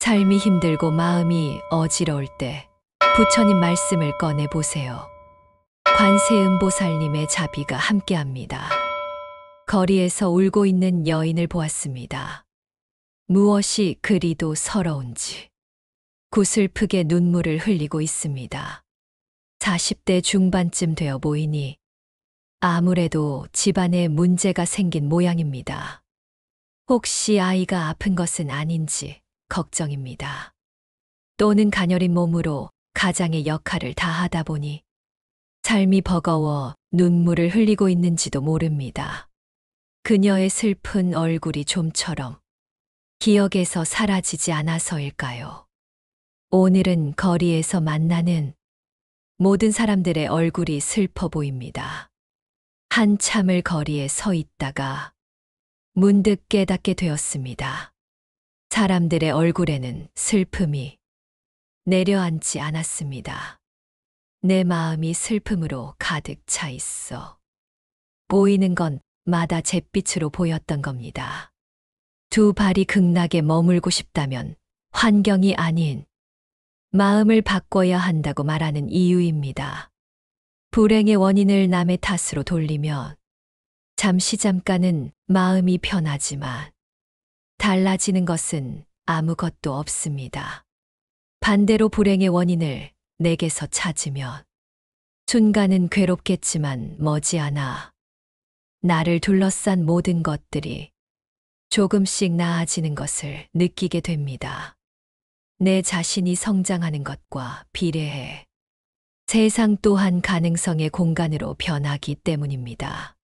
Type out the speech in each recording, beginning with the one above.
삶이 힘들고 마음이 어지러울 때 부처님 말씀을 꺼내 보세요. 관세음보살님의 자비가 함께합니다. 거리에서 울고 있는 여인을 보았습니다. 무엇이 그리도 서러운지 구슬프게 눈물을 흘리고 있습니다. 40대 중반쯤 되어 보이니 아무래도 집안에 문제가 생긴 모양입니다. 혹시 아이가 아픈 것은 아닌지 걱정입니다. 또는 가녀린 몸으로 가장의 역할을 다하다 보니 삶이 버거워 눈물을 흘리고 있는지도 모릅니다. 그녀의 슬픈 얼굴이 좀처럼 기억에서 사라지지 않아서일까요? 오늘은 거리에서 만나는 모든 사람들의 얼굴이 슬퍼 보입니다. 한참을 거리에 서 있다가 문득 깨닫게 되었습니다. 사람들의 얼굴에는 슬픔이 내려앉지 않았습니다. 내 마음이 슬픔으로 가득 차 있어. 보이는 건 마다 잿빛으로 보였던 겁니다. 두 발이 극락에 머물고 싶다면 환경이 아닌 마음을 바꿔야 한다고 말하는 이유입니다. 불행의 원인을 남의 탓으로 돌리면 잠깐은 마음이 편하지만 달라지는 것은 아무것도 없습니다. 반대로 불행의 원인을 내게서 찾으면 순간은 괴롭겠지만 머지않아 나를 둘러싼 모든 것들이 조금씩 나아지는 것을 느끼게 됩니다. 내 자신이 성장하는 것과 비례해 세상 또한 가능성의 공간으로 변하기 때문입니다.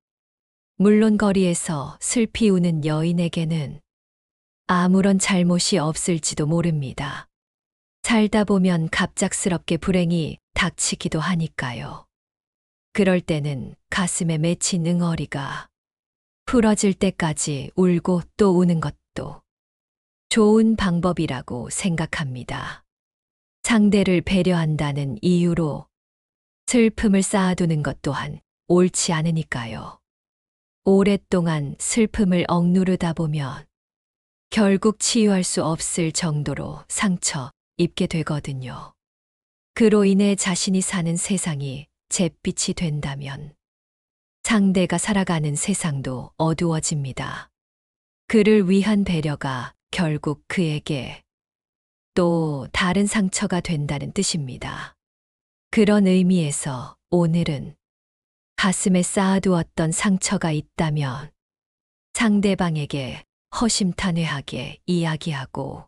물론 거리에서 슬피 우는 여인에게는 아무런 잘못이 없을지도 모릅니다. 살다 보면 갑작스럽게 불행이 닥치기도 하니까요. 그럴 때는 가슴에 맺힌 응어리가 풀어질 때까지 울고 또 우는 것도 좋은 방법이라고 생각합니다. 상대를 배려한다는 이유로 슬픔을 쌓아두는 것 또한 옳지 않으니까요. 오랫동안 슬픔을 억누르다 보면 결국 치유할 수 없을 정도로 상처 입게 되거든요. 그로 인해 자신이 사는 세상이 잿빛이 된다면 상대가 살아가는 세상도 어두워집니다. 그를 위한 배려가 결국 그에게 또 다른 상처가 된다는 뜻입니다. 그런 의미에서 오늘은 가슴에 쌓아두었던 상처가 있다면 상대방에게 허심탄회하게 이야기하고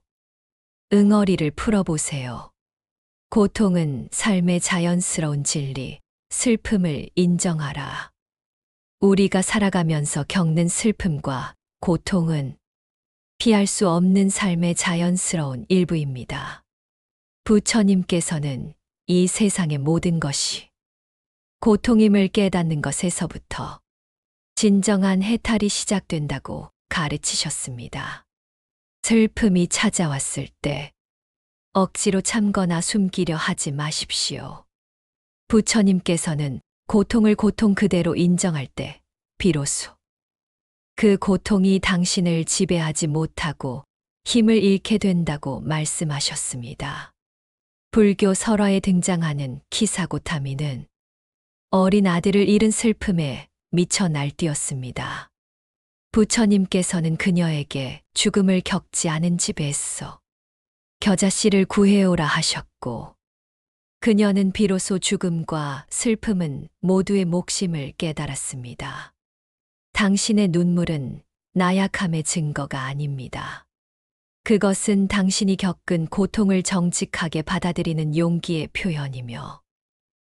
응어리를 풀어보세요. 고통은 삶의 자연스러운 진리, 슬픔을 인정하라. 우리가 살아가면서 겪는 슬픔과 고통은 피할 수 없는 삶의 자연스러운 일부입니다. 부처님께서는 이 세상의 모든 것이 고통임을 깨닫는 것에서부터 진정한 해탈이 시작된다고 가르치셨습니다. 슬픔이 찾아왔을 때 억지로 참거나 숨기려 하지 마십시오. 부처님께서는 고통을 고통 그대로 인정할 때 비로소 그 고통이 당신을 지배하지 못하고 힘을 잃게 된다고 말씀하셨습니다. 불교 설화에 등장하는 키사고타미는 어린 아들을 잃은 슬픔에 미쳐 날뛰었습니다. 부처님께서는 그녀에게 죽음을 겪지 않은 집에서 겨자씨를 구해오라 하셨고 그녀는 비로소 죽음과 슬픔은 모두의 몫임을 깨달았습니다. 당신의 눈물은 나약함의 증거가 아닙니다. 그것은 당신이 겪은 고통을 정직하게 받아들이는 용기의 표현이며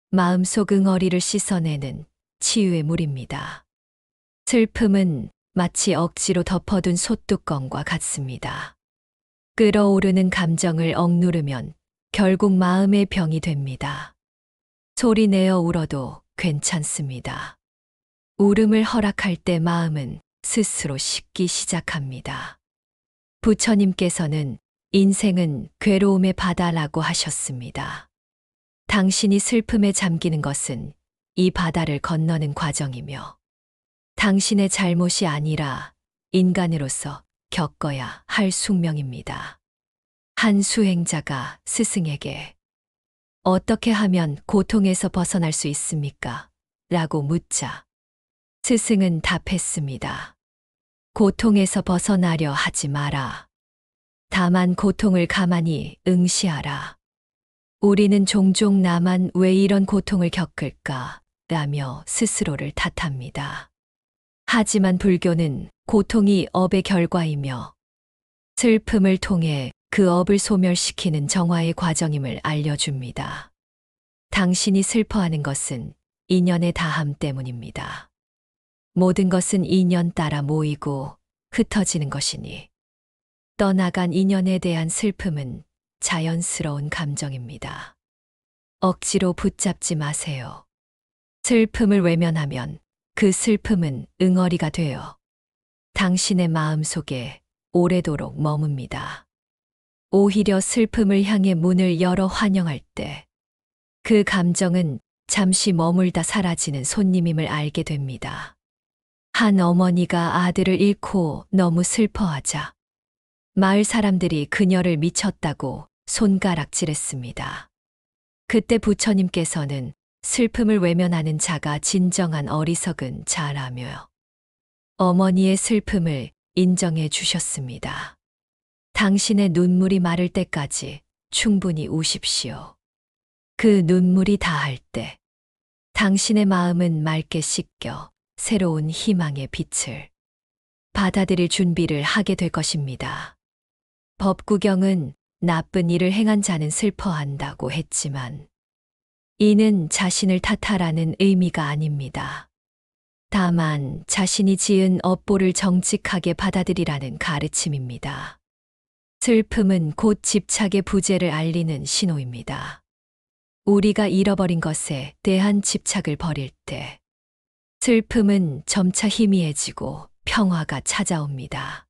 마음속 응어리를 씻어내는 치유의 물입니다. 슬픔은 마치 억지로 덮어둔 솥뚜껑과 같습니다. 끓어오르는 감정을 억누르면 결국 마음의 병이 됩니다. 소리내어 울어도 괜찮습니다. 울음을 허락할 때 마음은 스스로 식기 시작합니다. 부처님께서는 인생은 괴로움의 바다라고 하셨습니다. 당신이 슬픔에 잠기는 것은 이 바다를 건너는 과정이며 당신의 잘못이 아니라 인간으로서 겪어야 할 숙명입니다. 한 수행자가 스승에게 어떻게 하면 고통에서 벗어날 수 있습니까? 라고 묻자 스승은 답했습니다. 고통에서 벗어나려 하지 마라. 다만 고통을 가만히 응시하라. 우리는 종종 나만 왜 이런 고통을 겪을까? 라며 스스로를 탓합니다. 하지만 불교는 고통이 업의 결과이며 슬픔을 통해 그 업을 소멸시키는 정화의 과정임을 알려줍니다. 당신이 슬퍼하는 것은 인연의 다함 때문입니다. 모든 것은 인연 따라 모이고 흩어지는 것이니 떠나간 인연에 대한 슬픔은 자연스러운 감정입니다. 억지로 붙잡지 마세요. 슬픔을 외면하면 그 슬픔은 응어리가 되어 당신의 마음 속에 오래도록 머뭅니다. 오히려 슬픔을 향해 문을 열어 환영할 때 그 감정은 잠시 머물다 사라지는 손님임을 알게 됩니다. 한 어머니가 아들을 잃고 너무 슬퍼하자 마을 사람들이 그녀를 미쳤다고 손가락질했습니다. 그때 부처님께서는 슬픔을 외면하는 자가 진정한 어리석은 자라며 어머니의 슬픔을 인정해 주셨습니다. 당신의 눈물이 마를 때까지 충분히 우십시오. 그 눈물이 다할 때 당신의 마음은 맑게 씻겨 새로운 희망의 빛을 받아들일 준비를 하게 될 것입니다. 법구경은 나쁜 일을 행한 자는 슬퍼한다고 했지만 이는 자신을 탓하라는 의미가 아닙니다. 다만 자신이 지은 업보를 정직하게 받아들이라는 가르침입니다. 슬픔은 곧 집착의 부재를 알리는 신호입니다. 우리가 잃어버린 것에 대한 집착을 버릴 때 슬픔은 점차 희미해지고 평화가 찾아옵니다.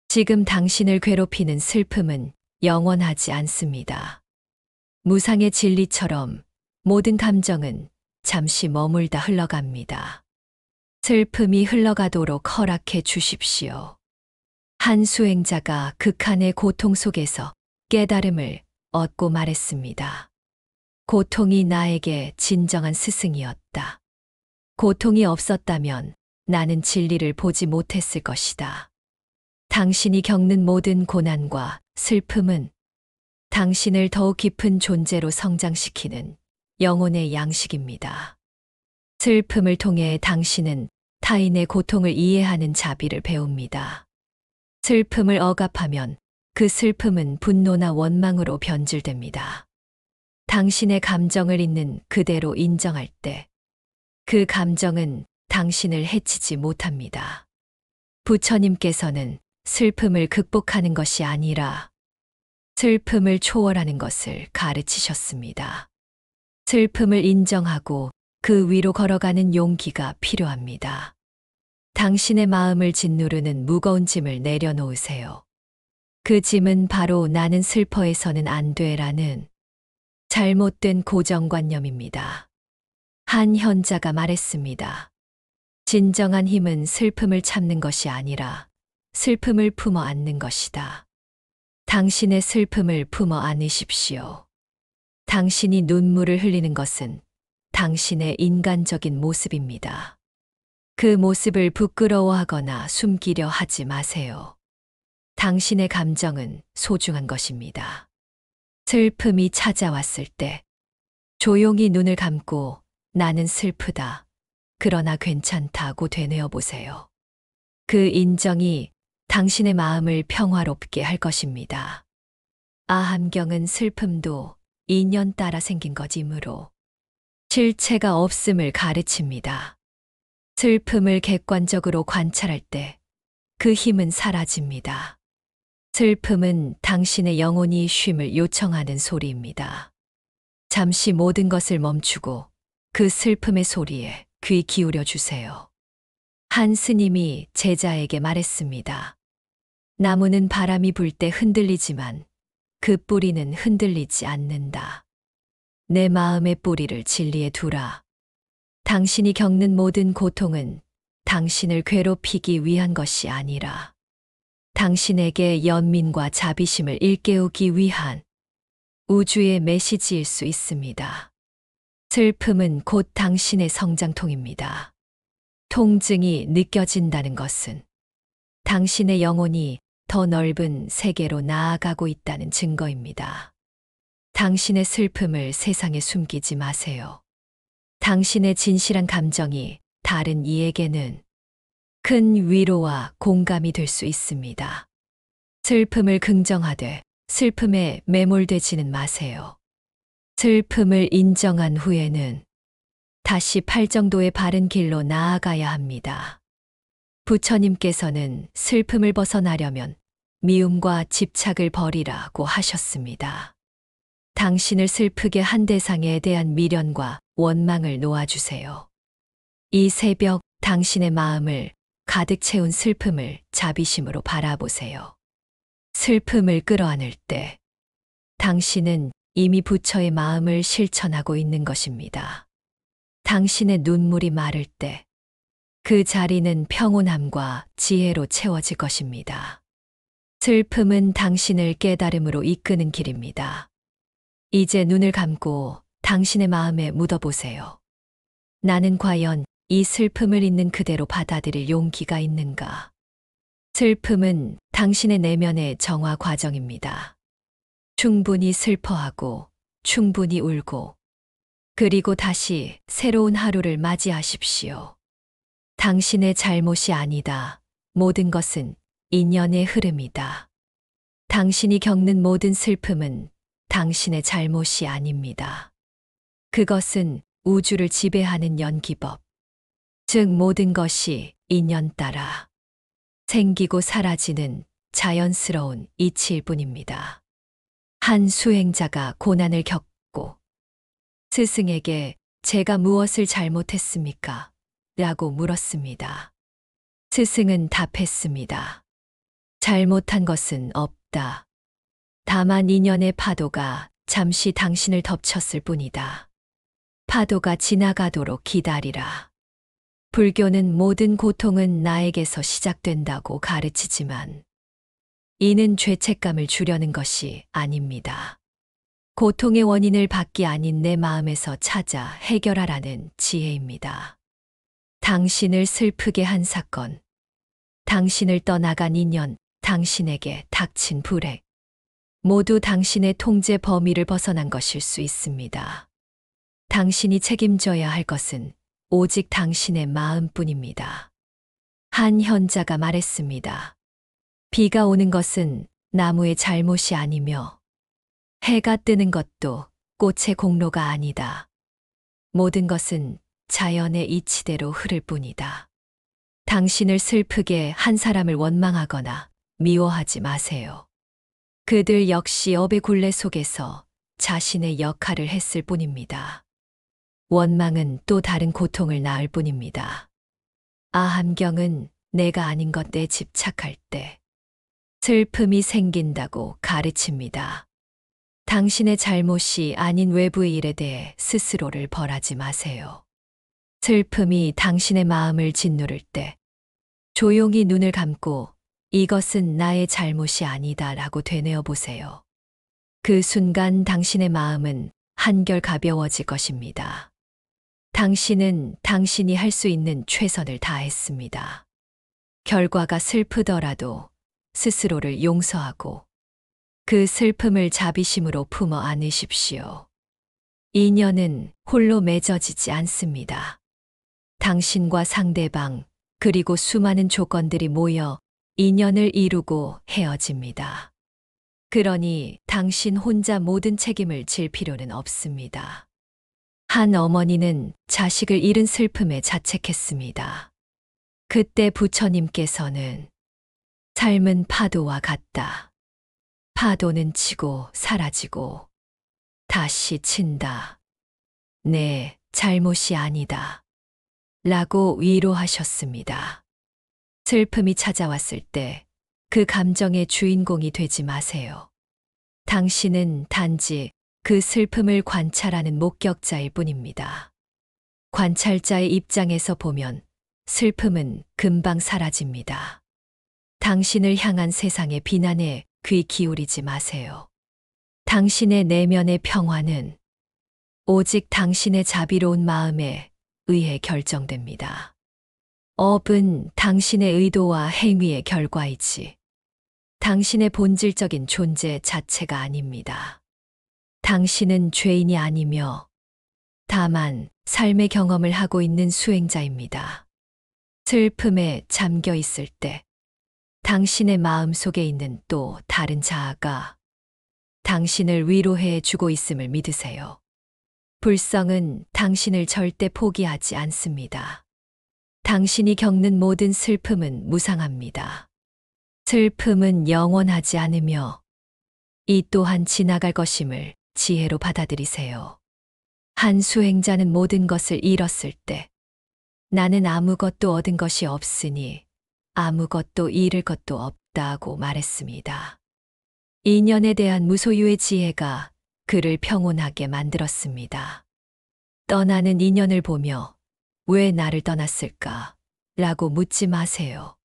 지금 당신을 괴롭히는 슬픔은 영원하지 않습니다. 무상의 진리처럼 모든 감정은 잠시 머물다 흘러갑니다. 슬픔이 흘러가도록 허락해 주십시오. 한 수행자가 극한의 고통 속에서 깨달음을 얻고 말했습니다. 고통이 나에게 진정한 스승이었다. 고통이 없었다면 나는 진리를 보지 못했을 것이다. 당신이 겪는 모든 고난과 슬픔은 당신을 더욱 깊은 존재로 성장시키는 영혼의 양식입니다. 슬픔을 통해 당신은 타인의 고통을 이해하는 자비를 배웁니다. 슬픔을 억압하면 그 슬픔은 분노나 원망으로 변질됩니다. 당신의 감정을 있는 그대로 인정할 때 그 감정은 당신을 해치지 못합니다. 부처님께서는 슬픔을 극복하는 것이 아니라 슬픔을 초월하는 것을 가르치셨습니다. 슬픔을 인정하고 그 위로 걸어가는 용기가 필요합니다. 당신의 마음을 짓누르는 무거운 짐을 내려놓으세요. 그 짐은 바로 나는 슬퍼해서는 안 돼라는 잘못된 고정관념입니다. 한 현자가 말했습니다. 진정한 힘은 슬픔을 참는 것이 아니라 슬픔을 품어 안는 것이다. 당신의 슬픔을 품어 안으십시오. 당신이 눈물을 흘리는 것은 당신의 인간적인 모습입니다. 그 모습을 부끄러워하거나 숨기려 하지 마세요. 당신의 감정은 소중한 것입니다. 슬픔이 찾아왔을 때 조용히 눈을 감고 나는 슬프다. 그러나 괜찮다고 되뇌어 보세요. 그 인정이 당신의 마음을 평화롭게 할 것입니다. 아함경은 슬픔도 인연 따라 생긴 것이므로 실체가 없음을 가르칩니다. 슬픔을 객관적으로 관찰할 때 그 힘은 사라집니다. 슬픔은 당신의 영혼이 쉼을 요청하는 소리입니다. 잠시 모든 것을 멈추고 그 슬픔의 소리에 귀 기울여 주세요. 한 스님이 제자에게 말했습니다. 나무는 바람이 불 때 흔들리지만 그 뿌리는 흔들리지 않는다. 내 마음의 뿌리를 진리에 두라. 당신이 겪는 모든 고통은 당신을 괴롭히기 위한 것이 아니라 당신에게 연민과 자비심을 일깨우기 위한 우주의 메시지일 수 있습니다. 슬픔은 곧 당신의 성장통입니다. 통증이 느껴진다는 것은 당신의 영혼이 더 넓은 세계로 나아가고 있다는 증거입니다. 당신의 슬픔을 세상에 숨기지 마세요. 당신의 진실한 감정이 다른 이에게는 큰 위로와 공감이 될 수 있습니다. 슬픔을 긍정하되 슬픔에 매몰되지는 마세요. 슬픔을 인정한 후에는 다시 팔정도의 바른 길로 나아가야 합니다. 부처님께서는 슬픔을 벗어나려면 미움과 집착을 버리라고 하셨습니다. 당신을 슬프게 한 대상에 대한 미련과 원망을 놓아주세요. 이 새벽 당신의 마음을 가득 채운 슬픔을 자비심으로 바라보세요. 슬픔을 끌어안을 때 당신은 이미 부처의 마음을 실천하고 있는 것입니다. 당신의 눈물이 마를 때 그 자리는 평온함과 지혜로 채워질 것입니다. 슬픔은 당신을 깨달음으로 이끄는 길입니다. 이제 눈을 감고 당신의 마음에 묻어보세요. 나는 과연 이 슬픔을 있는 그대로 받아들일 용기가 있는가? 슬픔은 당신의 내면의 정화 과정입니다. 충분히 슬퍼하고 충분히 울고 그리고 다시 새로운 하루를 맞이하십시오. 당신의 잘못이 아니다. 모든 것은 인연의 흐름이다. 당신이 겪는 모든 슬픔은 당신의 잘못이 아닙니다. 그것은 우주를 지배하는 연기법, 즉 모든 것이 인연 따라 생기고 사라지는 자연스러운 이치일 뿐입니다. 한 수행자가 고난을 겪고 스승에게 제가 무엇을 잘못했습니까? 라고 물었습니다. 스승은 답했습니다. 잘못한 것은 없다. 다만 인연의 파도가 잠시 당신을 덮쳤을 뿐이다. 파도가 지나가도록 기다리라. 불교는 모든 고통은 나에게서 시작된다고 가르치지만 이는 죄책감을 주려는 것이 아닙니다. 고통의 원인을 밖이 아닌 내 마음에서 찾아 해결하라는 지혜입니다. 당신을 슬프게 한 사건, 당신을 떠나간 인연, 당신에게 닥친 불행, 모두 당신의 통제 범위를 벗어난 것일 수 있습니다. 당신이 책임져야 할 것은 오직 당신의 마음뿐입니다. 한 현자가 말했습니다. 비가 오는 것은 나무의 잘못이 아니며 해가 뜨는 것도 꽃의 공로가 아니다. 모든 것은 자연의 이치대로 흐를 뿐이다. 당신을 슬프게 한 사람을 원망하거나 미워하지 마세요. 그들 역시 업의 굴레 속에서 자신의 역할을 했을 뿐입니다. 원망은 또 다른 고통을 낳을 뿐입니다. 아함경은 내가 아닌 것에 집착할 때 슬픔이 생긴다고 가르칩니다. 당신의 잘못이 아닌 외부의 일에 대해 스스로를 벌하지 마세요. 슬픔이 당신의 마음을 짓누를 때 조용히 눈을 감고 이것은 나의 잘못이 아니다 라고 되뇌어 보세요. 그 순간 당신의 마음은 한결 가벼워질 것입니다. 당신은 당신이 할 수 있는 최선을 다했습니다. 결과가 슬프더라도 스스로를 용서하고 그 슬픔을 자비심으로 품어 안으십시오. 인연은 홀로 맺어지지 않습니다. 당신과 상대방 그리고 수많은 조건들이 모여 인연을 이루고 헤어집니다. 그러니 당신 혼자 모든 책임을 질 필요는 없습니다. 한 어머니는 자식을 잃은 슬픔에 자책했습니다. 그때 부처님께서는 삶은 파도와 같다. 파도는 치고 사라지고 다시 친다. 내 잘못이 아니다. 라고 위로하셨습니다. 슬픔이 찾아왔을 때 그 감정의 주인공이 되지 마세요. 당신은 단지 그 슬픔을 관찰하는 목격자일 뿐입니다. 관찰자의 입장에서 보면 슬픔은 금방 사라집니다. 당신을 향한 세상의 비난에 귀 기울이지 마세요. 당신의 내면의 평화는 오직 당신의 자비로운 마음에 의해 결정됩니다. 업은 당신의 의도와 행위의 결과이지 당신의 본질적인 존재 자체가 아닙니다. 당신은 죄인이 아니며 다만 삶의 경험을 하고 있는 수행자입니다. 슬픔에 잠겨 있을 때 당신의 마음 속에 있는 또 다른 자아가 당신을 위로해 주고 있음을 믿으세요. 불성은 당신을 절대 포기하지 않습니다. 당신이 겪는 모든 슬픔은 무상합니다. 슬픔은 영원하지 않으며 이 또한 지나갈 것임을 지혜로 받아들이세요. 한 수행자는 모든 것을 잃었을 때 나는 아무것도 얻은 것이 없으니 아무것도 잃을 것도 없다고 말했습니다. 인연에 대한 무소유의 지혜가 그를 평온하게 만들었습니다. 떠나는 인연을 보며 왜 나를 떠났을까? 라고 묻지 마세요.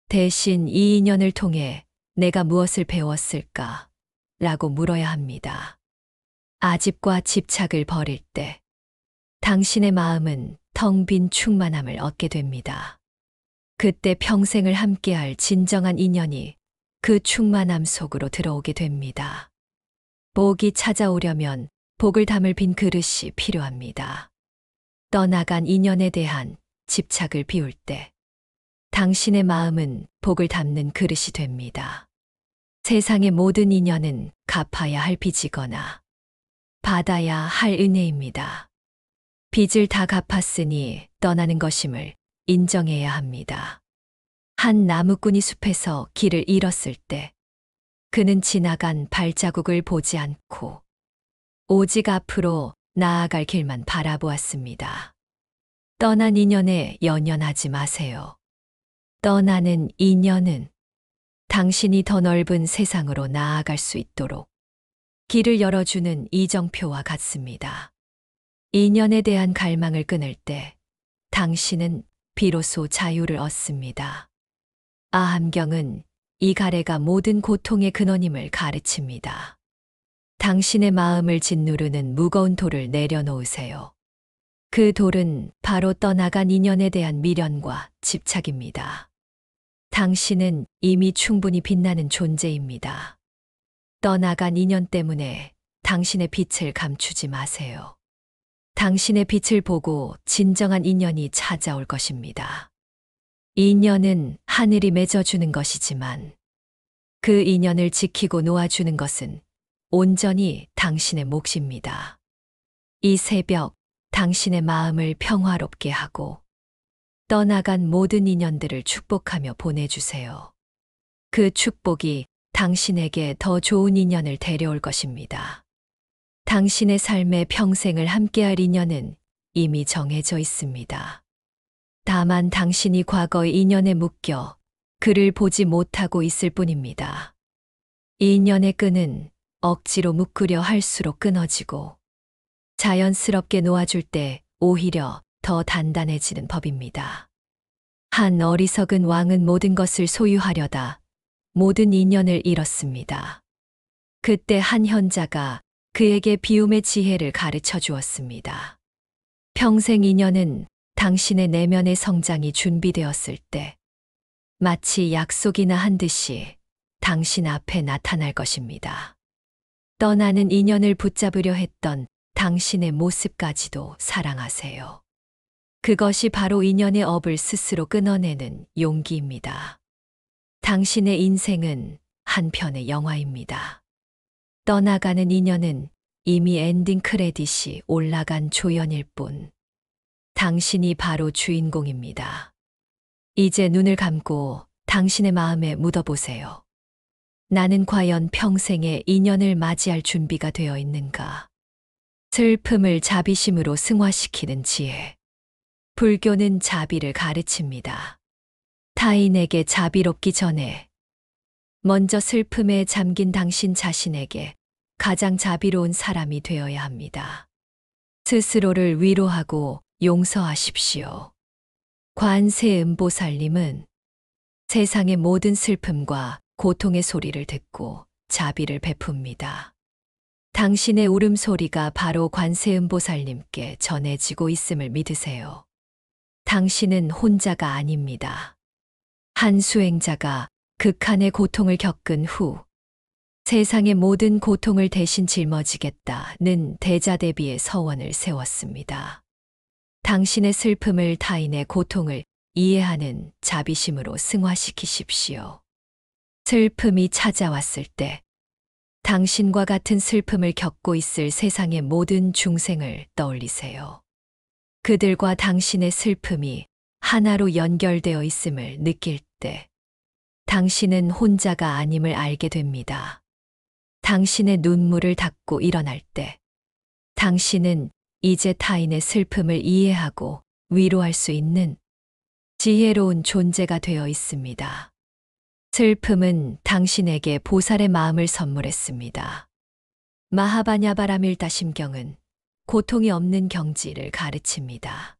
대신 이 인연을 통해 내가 무엇을 배웠을까? 라고 물어야 합니다. 아집과 집착을 버릴 때 당신의 마음은 텅 빈 충만함을 얻게 됩니다. 그때 평생을 함께할 진정한 인연이 그 충만함 속으로 들어오게 됩니다. 복이 찾아오려면 복을 담을 빈 그릇이 필요합니다. 떠나간 인연에 대한 집착을 비울 때 당신의 마음은 복을 담는 그릇이 됩니다. 세상의 모든 인연은 갚아야 할 빚이거나 받아야 할 은혜입니다. 빚을 다 갚았으니 떠나는 것임을 인정해야 합니다. 한 나무꾼이 숲에서 길을 잃었을 때 그는 지나간 발자국을 보지 않고 오직 앞으로 나아갈 길만 바라보았습니다. 떠난 인연에 연연하지 마세요. 떠나는 인연은 당신이 더 넓은 세상으로 나아갈 수 있도록 길을 열어주는 이정표와 같습니다. 인연에 대한 갈망을 끊을 때 당신은 비로소 자유를 얻습니다. 아함경은 이 가래가 모든 고통의 근원임을 가르칩니다. 당신의 마음을 짓누르는 무거운 돌을 내려놓으세요. 그 돌은 바로 떠나간 인연에 대한 미련과 집착입니다. 당신은 이미 충분히 빛나는 존재입니다. 떠나간 인연 때문에 당신의 빛을 감추지 마세요. 당신의 빛을 보고 진정한 인연이 찾아올 것입니다. 인연은 하늘이 맺어주는 것이지만 그 인연을 지키고 놓아주는 것은 온전히 당신의 몫입니다. 이 새벽 당신의 마음을 평화롭게 하고 떠나간 모든 인연들을 축복하며 보내주세요. 그 축복이 당신에게 더 좋은 인연을 데려올 것입니다. 당신의 삶의 평생을 함께할 인연은 이미 정해져 있습니다. 다만 당신이 과거의 인연에 묶여 그를 보지 못하고 있을 뿐입니다. 이 인연의 끈은 억지로 묶으려 할수록 끊어지고 자연스럽게 놓아줄 때 오히려 더 단단해지는 법입니다. 한 어리석은 왕은 모든 것을 소유하려다 모든 인연을 잃었습니다. 그때 한 현자가 그에게 비움의 지혜를 가르쳐 주었습니다. 평생 인연은 당신의 내면의 성장이 준비되었을 때 마치 약속이나 한 듯이 당신 앞에 나타날 것입니다. 떠나는 인연을 붙잡으려 했던 당신의 모습까지도 사랑하세요. 그것이 바로 인연의 업을 스스로 끊어내는 용기입니다. 당신의 인생은 한 편의 영화입니다. 떠나가는 인연은 이미 엔딩 크레딧이 올라간 조연일 뿐 당신이 바로 주인공입니다. 이제 눈을 감고 당신의 마음에 묻어보세요. 나는 과연 평생의 인연을 맞이할 준비가 되어 있는가? 슬픔을 자비심으로 승화시키는 지혜. 불교는 자비를 가르칩니다. 타인에게 자비롭기 전에 먼저 슬픔에 잠긴 당신 자신에게 가장 자비로운 사람이 되어야 합니다. 스스로를 위로하고 용서하십시오. 관세음보살님은 세상의 모든 슬픔과 고통의 소리를 듣고 자비를 베풉니다. 당신의 울음소리가 바로 관세음보살님께 전해지고 있음을 믿으세요. 당신은 혼자가 아닙니다. 한 수행자가 극한의 고통을 겪은 후 세상의 모든 고통을 대신 짊어지겠다는 대자대비의 서원을 세웠습니다. 당신의 슬픔을 타인의 고통을 이해하는 자비심으로 승화시키십시오. 슬픔이 찾아왔을 때 당신과 같은 슬픔을 겪고 있을 세상의 모든 중생을 떠올리세요. 그들과 당신의 슬픔이 하나로 연결되어 있음을 느낄 때 당신은 혼자가 아님을 알게 됩니다. 당신의 눈물을 닦고 일어날 때 당신은 이제 타인의 슬픔을 이해하고 위로할 수 있는 지혜로운 존재가 되어 있습니다. 슬픔은 당신에게 보살의 마음을 선물했습니다. 마하바냐바라밀다 심경은 고통이 없는 경지를 가르칩니다.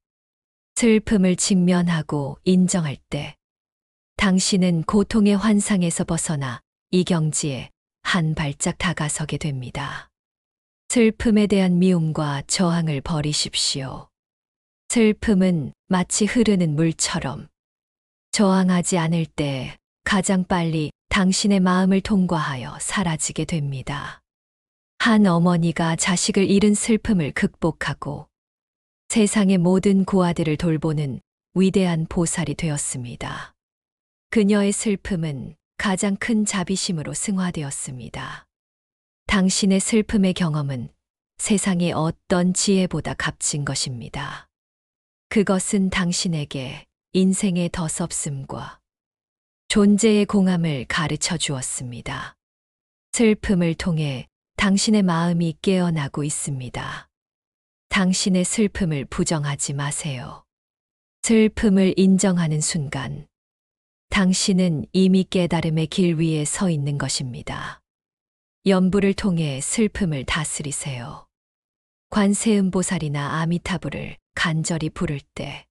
슬픔을 직면하고 인정할 때 당신은 고통의 환상에서 벗어나 이 경지에 한 발짝 다가서게 됩니다. 슬픔에 대한 미움과 저항을 버리십시오. 슬픔은 마치 흐르는 물처럼 저항하지 않을 때 가장 빨리 당신의 마음을 통과하여 사라지게 됩니다. 한 어머니가 자식을 잃은 슬픔을 극복하고 세상의 모든 고아들을 돌보는 위대한 보살이 되었습니다. 그녀의 슬픔은 가장 큰 자비심으로 승화되었습니다. 당신의 슬픔의 경험은 세상의 어떤 지혜보다 값진 것입니다. 그것은 당신에게 인생의 더섭음과 존재의 공함을 가르쳐 주었습니다. 슬픔을 통해 당신의 마음이 깨어나고 있습니다. 당신의 슬픔을 부정하지 마세요. 슬픔을 인정하는 순간, 당신은 이미 깨달음의 길 위에 서 있는 것입니다. 염불을 통해 슬픔을 다스리세요. 관세음보살이나 아미타불을 간절히 부를 때,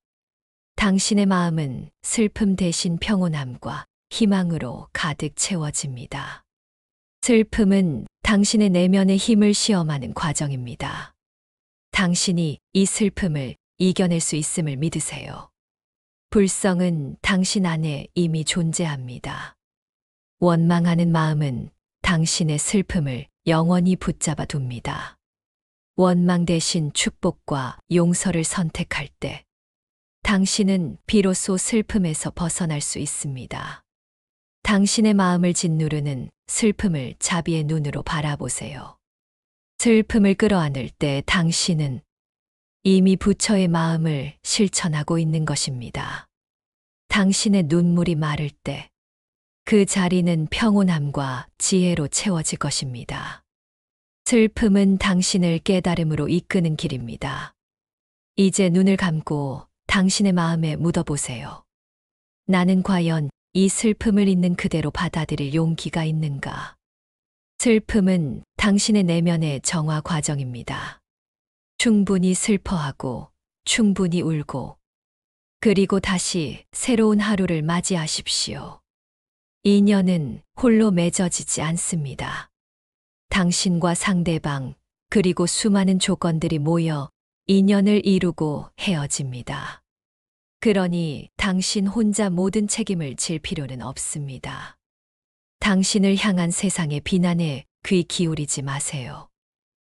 당신의 마음은 슬픔 대신 평온함과 희망으로 가득 채워집니다. 슬픔은 당신의 내면의 힘을 시험하는 과정입니다. 당신이 이 슬픔을 이겨낼 수 있음을 믿으세요. 불성은 당신 안에 이미 존재합니다. 원망하는 마음은 당신의 슬픔을 영원히 붙잡아 둡니다. 원망 대신 축복과 용서를 선택할 때 당신은 비로소 슬픔에서 벗어날 수 있습니다. 당신의 마음을 짓누르는 슬픔을 자비의 눈으로 바라보세요. 슬픔을 끌어안을 때 당신은 이미 부처의 마음을 실천하고 있는 것입니다. 당신의 눈물이 마를 때 그 자리는 평온함과 지혜로 채워질 것입니다. 슬픔은 당신을 깨달음으로 이끄는 길입니다. 이제 눈을 감고 당신의 마음에 묻어보세요. 나는 과연 이 슬픔을 있는 그대로 받아들일 용기가 있는가? 슬픔은 당신의 내면의 정화 과정입니다. 충분히 슬퍼하고 충분히 울고 그리고 다시 새로운 하루를 맞이하십시오. 인연은 홀로 맺어지지 않습니다. 당신과 상대방 그리고 수많은 조건들이 모여 인연을 이루고 헤어집니다. 그러니 당신 혼자 모든 책임을 질 필요는 없습니다. 당신을 향한 세상의 비난에 귀 기울이지 마세요.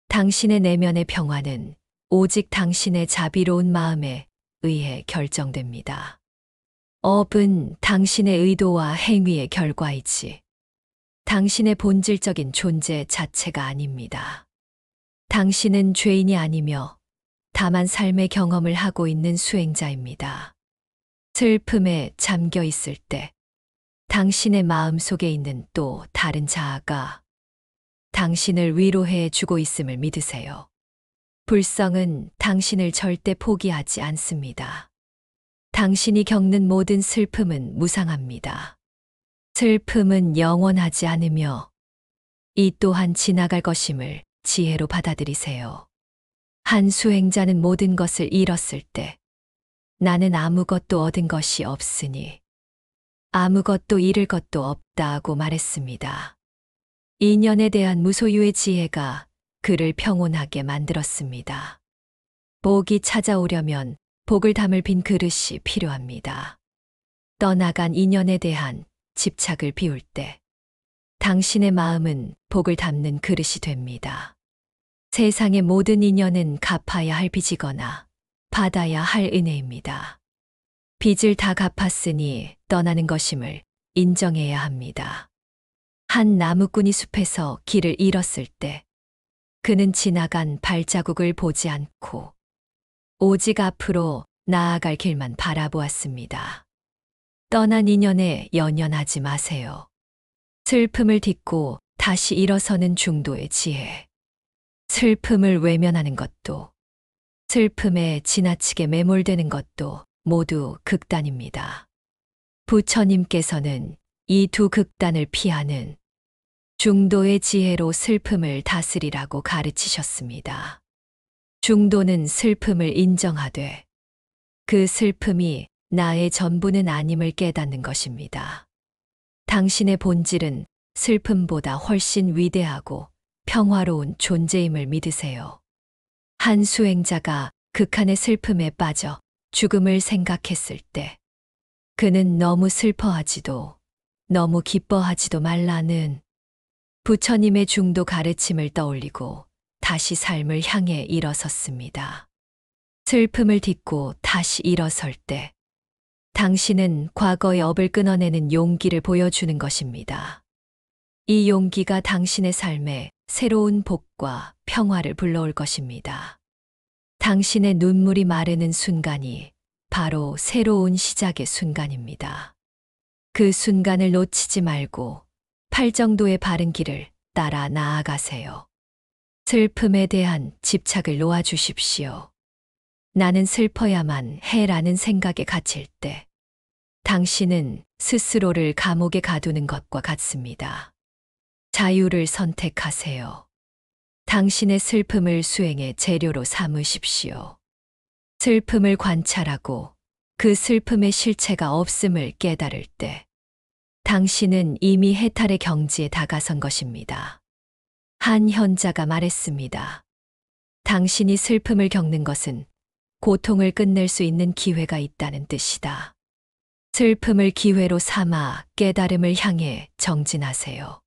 당신의 내면의 평화는 오직 당신의 자비로운 마음에 의해 결정됩니다. 업은 당신의 의도와 행위의 결과이지 당신의 본질적인 존재 자체가 아닙니다. 당신은 죄인이 아니며 다만 삶의 경험을 하고 있는 수행자입니다. 슬픔에 잠겨 있을 때 당신의 마음 속에 있는 또 다른 자아가 당신을 위로해 주고 있음을 믿으세요. 불성은 당신을 절대 포기하지 않습니다. 당신이 겪는 모든 슬픔은 무상합니다. 슬픔은 영원하지 않으며 이 또한 지나갈 것임을 지혜로 받아들이세요. 한 수행자는 모든 것을 잃었을 때 나는 아무것도 얻은 것이 없으니 아무것도 잃을 것도 없다고 말했습니다. 인연에 대한 무소유의 지혜가 그를 평온하게 만들었습니다. 복이 찾아오려면 복을 담을 빈 그릇이 필요합니다. 떠나간 인연에 대한 집착을 비울 때 당신의 마음은 복을 담는 그릇이 됩니다. 세상의 모든 인연은 갚아야 할 빚이거나 받아야 할 은혜입니다. 빚을 다 갚았으니 떠나는 것임을 인정해야 합니다. 한 나무꾼이 숲에서 길을 잃었을 때 그는 지나간 발자국을 보지 않고 오직 앞으로 나아갈 길만 바라보았습니다. 떠난 인연에 연연하지 마세요. 슬픔을 딛고 다시 일어서는 중도의 지혜. 슬픔을 외면하는 것도, 슬픔에 지나치게 매몰되는 것도 모두 극단입니다. 부처님께서는 이 두 극단을 피하는 중도의 지혜로 슬픔을 다스리라고 가르치셨습니다. 중도는 슬픔을 인정하되 그 슬픔이 나의 전부는 아님을 깨닫는 것입니다. 당신의 본질은 슬픔보다 훨씬 위대하고 평화로운 존재임을 믿으세요. 한 수행자가 극한의 슬픔에 빠져 죽음을 생각했을 때 그는 너무 슬퍼하지도 너무 기뻐하지도 말라는 부처님의 중도 가르침을 떠올리고 다시 삶을 향해 일어섰습니다. 슬픔을 딛고 다시 일어설 때 당신은 과거의 업을 끊어내는 용기를 보여주는 것입니다. 이 용기가 당신의 삶에 새로운 복과 평화를 불러올 것입니다. 당신의 눈물이 마르는 순간이 바로 새로운 시작의 순간입니다. 그 순간을 놓치지 말고 팔정도의 바른 길을 따라 나아가세요. 슬픔에 대한 집착을 놓아주십시오. 나는 슬퍼야만 해라는 생각에 갇힐 때 당신은 스스로를 감옥에 가두는 것과 같습니다. 자유를 선택하세요. 당신의 슬픔을 수행의 재료로 삼으십시오. 슬픔을 관찰하고 그 슬픔의 실체가 없음을 깨달을 때 당신은 이미 해탈의 경지에 다가선 것입니다. 한 현자가 말했습니다. 당신이 슬픔을 겪는 것은 고통을 끝낼 수 있는 기회가 있다는 뜻이다. 슬픔을 기회로 삼아 깨달음을 향해 정진하세요.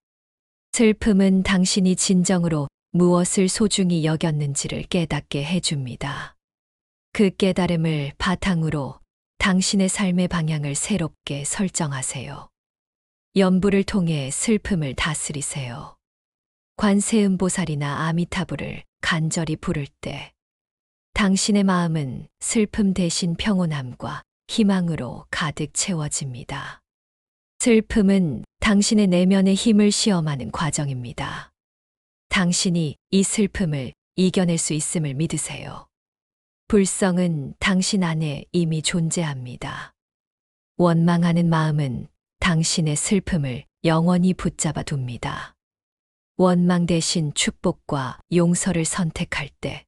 슬픔은 당신이 진정으로 무엇을 소중히 여겼는지를 깨닫게 해줍니다. 그 깨달음을 바탕으로 당신의 삶의 방향을 새롭게 설정하세요. 연부를 통해 슬픔을 다스리세요. 관세음보살이나 아미타불을 간절히 부를 때 당신의 마음은 슬픔 대신 평온함과 희망으로 가득 채워집니다. 슬픔은 당신의 내면의 힘을 시험하는 과정입니다. 당신이 이 슬픔을 이겨낼 수 있음을 믿으세요. 불성은 당신 안에 이미 존재합니다. 원망하는 마음은 당신의 슬픔을 영원히 붙잡아 둡니다. 원망 대신 축복과 용서를 선택할 때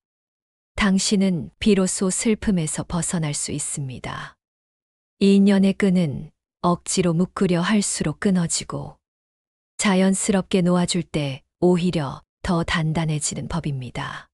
당신은 비로소 슬픔에서 벗어날 수 있습니다. 인연의 끈은 억지로 묶으려 할수록 끊어지고 자연스럽게 놓아줄 때 오히려 더 단단해지는 법입니다.